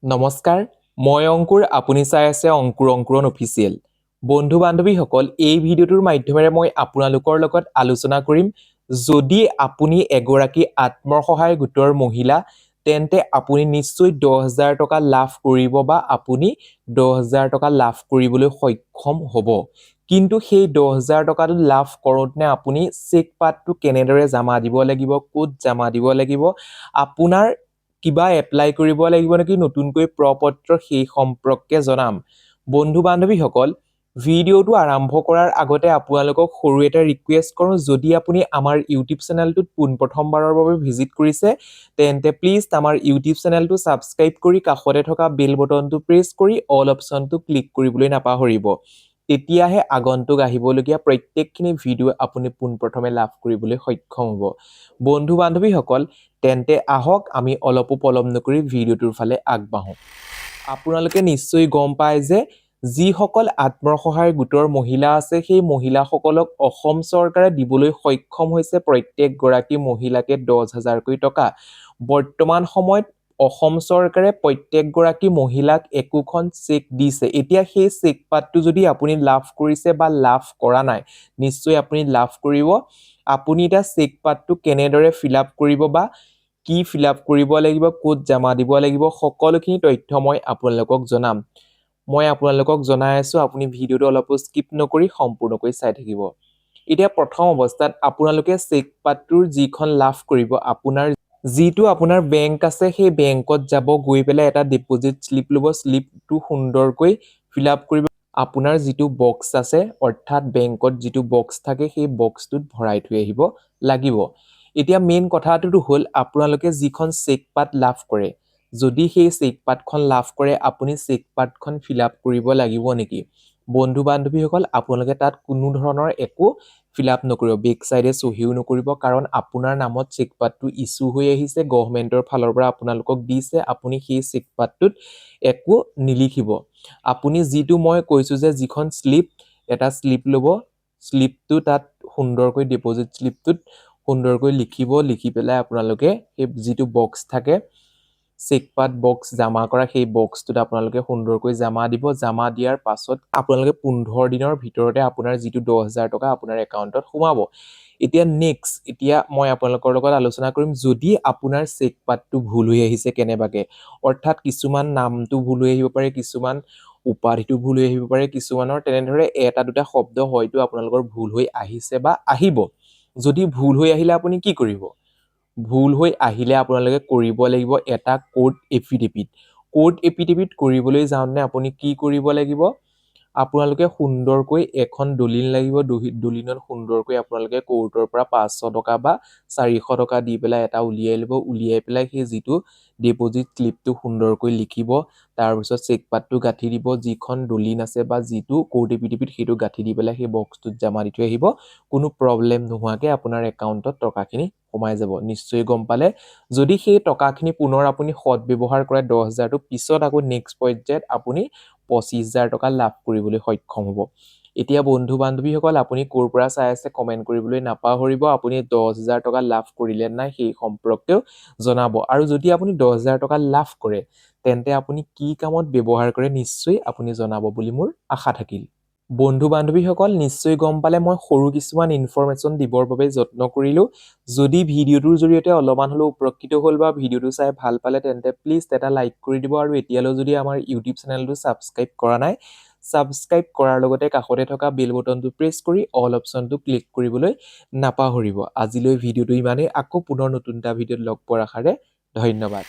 নমস্কাৰ মই অংকুৰ আপুনি চাই আছে অংকুৰন অফিচিয়েল বন্ধু বান্ধৱীসকল এই ভিডিঅ'টোৰ মাধ্যমেৰে মই আপোনালোকৰ লগত আলোচনা কৰিম যদি আপুনি এগৰাকী আত্মসহায়ক গোটৰ মহিলা তেন্তে আপুনি নিশ্চয় 10000 টকা লাভ কৰিব বা আপুনি 10000 টকা লাভ কৰিবলৈ সক্ষম হ'ব কিন্তু সেই 10000 টকাটো লাভ কৰোঁতে আপুনি চেক পাতটো কেনেদৰে জমা দিব লাগিব ক'ত জমা দিব লাগিব আপোনাৰ কিবা এপ্লাই কৰিব লাগিব নেকি নতুনকৈ প্ৰপত্ৰ সেই সম্পৰ্কে জনাম বন্ধু বান্ধৱীসকল ভিডিঅ'টো আৰম্ভ কৰাৰ আগতে আপোনালোকক সৰু এটা ৰিকুৱেষ্ট কৰোঁ যদি আপুনি আমাৰ ইউটিউব চেনেলটোত পোনপ্ৰথমবাৰৰ বাবে ভিজিট কৰিছে তেন্তে প্লিজ আমাৰ ইউটিউব চেনেলটো সাবস্ক্ৰাইব কৰি কাষতে থকা বেল বটনটো প্ৰেছ কৰি অল অপচনটো ক্লিক কৰিবলৈ নাপাহৰিব তেতিয়াহে আগন্তুক আহিবলগীয়া প্ৰত্যেকখিনি ভিডিঅ' আপুনি পোনপ্ৰথমে লাভ কৰিবলৈ সক্ষম হ'ব বন্ধু বান্ধৱীসকল তেন্তে আহক আমি অলপ পলম নকৰি ভিডিঅ'টোৰ ফালে আগবাঢ়ো আপোনালোকে নিশ্চয় গম পায় যে যিসকল আত্মসহায়ক গোটৰ মহিলা আছে সেই মহিলাসকলক অসম চৰকাৰে দিবলৈ সক্ষম হৈছে প্ৰত্যেক গৰাকী মহিলাকে 10000 কৈ টকা বৰ্তমান সময়ত অসম চৰকাৰে প্ৰত্যেক গৰাকী মহিলাক একোখন চেক দিছে এতিয়া সেই চেক পাতটো যদি আপুনি লাভ কৰিছে বা লাভ কৰা নাই নিশ্চয় আপুনি লাভ কৰিব আপুনি এটা চেক পাতটো কেনেদৰে ফিলআপ কৰিব বা কি ফিলআপ কৰিব লাগিব কোড জমা দিব লাগিব সকলোখিনি তথ্য মই আপোনালোকক জনাম মই আপোনালোকক জনাই আছো আপুনি ভিডিঅটো অলপ স্কিপ নকৰি সম্পূৰ্ণকৈ চাই থাকিব এতিয়া প্ৰথম অৱস্থাত আপোনালোকে চেক পাতটোৰ যিখন লাভ কৰিব আপোনাৰ যিটো আপোনাৰ বেংক আছে সেই বেংকত যাব গৈ পেলাই এটা ডিপোজিট স্লিপ লব স্লিপটো সুন্দৰকৈ ফিলআপ কৰিব আপোনাৰ যিটো বক্স আছে অৰ্থাৎ বেংকত যিটো বক্স থাকে সেই বক্সটোত ভৰাই থৈ আহিব লাগিব এতিয়া মেইন কথাটো হ'ল আপোনালোকে যিখন চেক পাত লাভ কৰে যদি সেই চেক পাতখন লাভ কৰে আপুনি চেক পাতখন ফিলআপ কৰিব লাগিব নেকি বন্ধু বান্ধৱীসকল আপোনালোকে তাত কোনো ধৰণৰ একো ফিলআপ নকৰিব বেক সাইডে সহিও নকৰিব কাৰণ আপোনাৰ নামত চেক পাতটো ইস্যু হৈ আহিছে গভৰ্ণমেন্টৰ ফালৰ পৰা আপোনালোকক দিছে আপুনি সেই চেক পাতটোত একো নিলিখিব আপুনি যিটো মই কৈছো যে যিখন স্লিপ এটা স্লিপ লব স্লিপটো তাত সুন্দৰকৈ ডিপোজিট স্লিপটোত সুন্দৰকৈ লিখিব লিখি পেলাই আপোনালোকে এই যিটো বক্স থাকে চেক পাত বক্স জমা কৰা সেই বক্সটোত আপোনালোকে সুন্দৰকৈ জমা দিব জমা দিয়াৰ পাছত আপোনালোকে 15 দিনৰ ভিতৰতে আপোনাৰ যিটো 10000 টকা আপোনাৰ একাউণ্টত সোমাব এতিয়া নেক্সট এতিয়া মই আপোনালোকৰ লগত আলোচনা কৰিম যদি আপোনাৰ চেক পাতটো ভুল হৈ আহিছে কেনেবাকে অৰ্থাৎ কিছুমান নামটো ভুল হৈ আহিব পাৰে কিছুমান উপাধিটো ভুল হৈ আহিব পাৰে কিছুমানৰ তেনেদৰে এটা দুটা শব্দ হয়তো আপোনালোকৰ ভুল হৈ আহিছে বা আহিব যদি ভুল হৈ আহিলে আপুনি কি কৰিব ভুল হৈ আহিলে আপোনালোকে কৰিব লাগিব এটা কোড এফিডেভিট কৰিবলৈ যাওঁতে আপুনি কি কৰিব লাগিব আপোনালোকে সুন্দৰকৈ এখন দলিল লাগিব দলিলত সুন্দৰকৈ আপোনালোকে কোৰ্টৰ পৰা 500 টকা বা 400 টকা দি পেলাই এটা উলিয়াই লব উলিয়াই পেলাই সেই যিটো ডিপোজিট স্লিপটো সুন্দৰকৈ লিখিব তাৰ পিছত চেক পাতটো গাঁঠি দিব যিখন দলিল আছে বা যিটো কোড এফিডেভিট সেইটো গাঁঠি দি পেলাই সেই বক্সটোত জমা দি থৈ আহিব কোনো প্ৰবলেম নোহোৱাকে আপোনাৰ একাউণ্টত টকাখিনি সোমাই যাব নিশ্চয় গম পালে যদি সেই টকাখিনি পুনৰ আপুনি সৎ ব্যৱহাৰ কৰে 10000 টো পিছত আকৌ নেক্সট পৰ্যায়ত আপুনি 25000 টকা লাভ কৰিবলৈ সক্ষম হ'ব এতিয়া বন্ধু বান্ধৱীসকল আপুনি কোৰ পৰা চাই আছে কমেন্ট কৰিবলৈ নাপাহৰিব আপুনি 10000 টকা লাভ কৰিলে নাই সেই সম্পৰ্কেও জনাব আৰু যদি আপুনি 10000 টকা লাভ কৰে তেন্তে আপুনি কি কামত ব্যৱহাৰ কৰে নিশ্চয় আপুনি জনাব বুলি মোৰ আশা থাকিল বন্ধু বান্ধৱীসকল নিশ্চয় গম পালে মই সৰু কিছুমান ইনফৰমেশন দিবৰ বাবে যত্ন কৰিলো যদি ভিডিঅ'টোৰ জৰিয়তে অলপমান হলেও উপকৃত হ'ল বা ভিডিঅ'টো চাই ভাল পালে তেন্তে প্লিজ এটা লাইক কৰি দিব আৰু এতিয়ালৈ যদি আমাৰ ইউটিউব চেনেলটো সাবস্ক্ৰাইব কৰা নাই সাবস্ক্ৰাইব কৰাৰ লগতে কাষতে থকা বেল বটনটো প্ৰেছ কৰি অল অপচনটো ক্লিক কৰিবলৈ নাপাহৰিব আজিলৈ ভিডিঅ'টো ইমানেই আকৌ পুনৰ নতুন এটা ভিডিঅ'ত লগ পোৱাৰ আশাৰে ধন্যবাদ